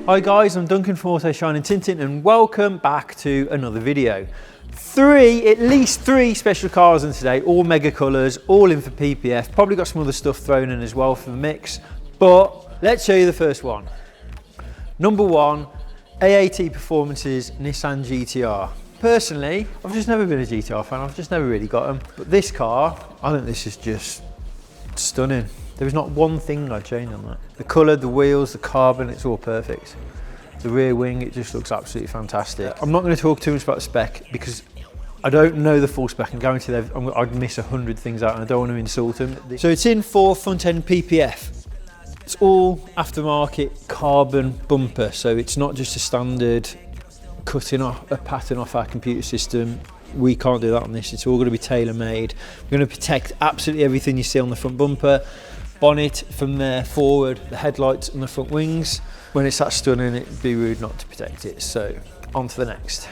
Hi guys, I'm Duncan from Auto Shine and Tintin and welcome back to another video. At least three special cars in today, all mega colours, all in for PPF. Probably got some other stuff thrown in as well for the mix, but let's show you the first one. Number one, AAT Performance's Nissan GTR. Personally, I've just never been a GTR fan, I've just never really got them. But this car, I think this is just stunning. There is not one thing I'd change on that. The colour, the wheels, the carbon, it's all perfect. The rear wing, it just looks absolutely fantastic. I'm not going to talk too much about the spec because I don't know the full spec. I guarantee I'd miss 100 things out and I don't want to insult them. So it's in for front end PPF. It's all aftermarket carbon bumper, so it's not just a standard cutting off a pattern off our computer system. We can't do that on this. It's all going to be tailor made. We're going to protect absolutely everything you see on the front bumper. Bonnet from there forward, the headlights and the front wings. When it's that stunning, it'd be rude not to protect it. So on to the next.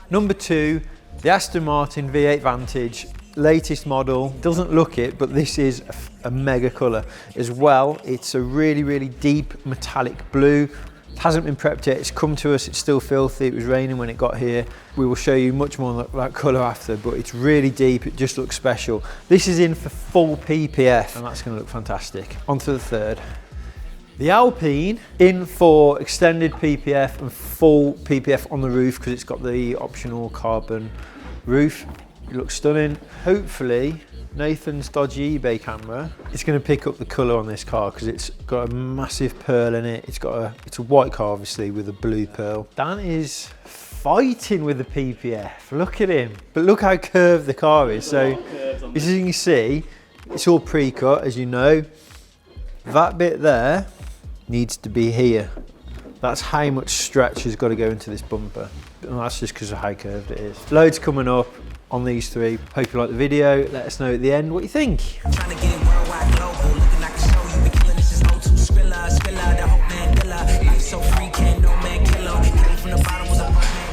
Number two, the Aston Martin V8 Vantage, latest model. Doesn't look it, but this is a mega colour as well. It's a really, really deep metallic blue. It hasn't been prepped yet, it's come to us, it's still filthy, it was raining when it got here. We will show you much more of that colour after, but it's really deep, it just looks special. This is in for full PPF, and that's going to look fantastic. On to the third. The Alpine, in for extended PPF and full PPF on the roof, because it's got the optional carbon roof. It looks stunning. Hopefully, Nathan's dodgy eBay camera is going to pick up the colour on this car because it's got a massive pearl in it. It's a white car obviously with a blue pearl. Dan is fighting with the PPF. Look at him. But look how curved the car is. So as you can see, it's all pre-cut, as you know. That bit there needs to be here. That's how much stretch has got to go into this bumper. And that's just because of how curved it is. Loads coming up on these three. Hope you like the video. Let us know at the end what you think. I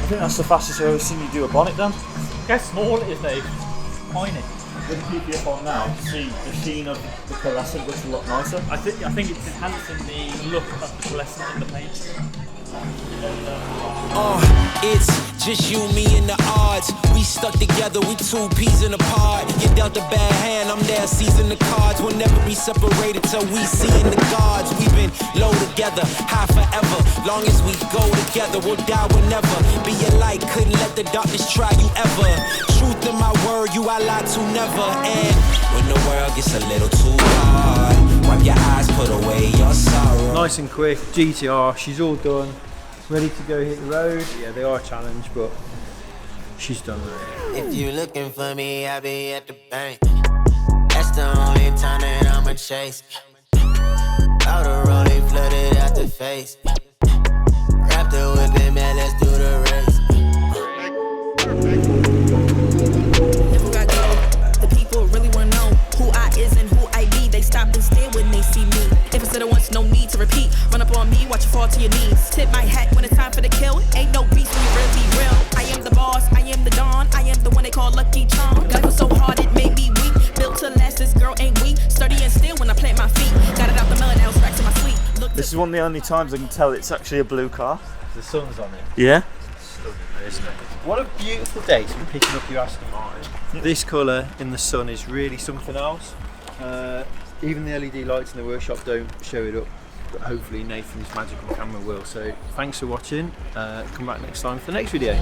think that's the fastest I've ever seen you do a bonnet, Dan. Guess small it is, Dave. Tiny. With the PPF on now, to see the sheen of the pearlescent looks a lot nicer. I think it's enhancing the look of the pearlescent in the paint. It's just you, me, and the odds. We stuck together, we two peas in a pod. You dealt a bad hand, I'm there seizing the cards. We'll never be separated till we see in the gods. We've been low together, high forever. Long as we go together, we'll die whenever. Be a light, couldn't let the darkness try you ever. Truth in my word, you I lie to never. And when the world gets a little too hard, wipe your eyes, put away your sorrow. Nice and quick, GTR, she's all done. Ready to go hit the road. Yeah, they are a challenge, but she's done that. If you looking for me, I'll be at the bank. That's the only time that I'ma chase. All the rolling flooded out the face. Wrap the whip in, man, let's do the race. Never got go. The people really wanna know who I is and who I be. They stop and stare when they see me. If I said it once, no need to repeat. Run up on me, watch you fall to your knees. Tip my hat when it's time for the kill. Ain't no beast when you really real. I am the boss, I am the dawn. I am the one they call Lucky Charm. Gotta go so hard it made me weak. Built to last, this girl ain't weak. Sturdy and still when I plant my feet. Got it out the mud, now it's back to my sleep. Look, This is one of the only times I can tell it's actually a blue car. The sun's on it. Yeah? Stunning, isn't it? What a beautiful day to be picking up your Aston Martin. This colour in the sun is really something else. Even the LED lights in the workshop don't show it up, but hopefully Nathan's magical camera will. So thanks for watching. Come back next time for the next video.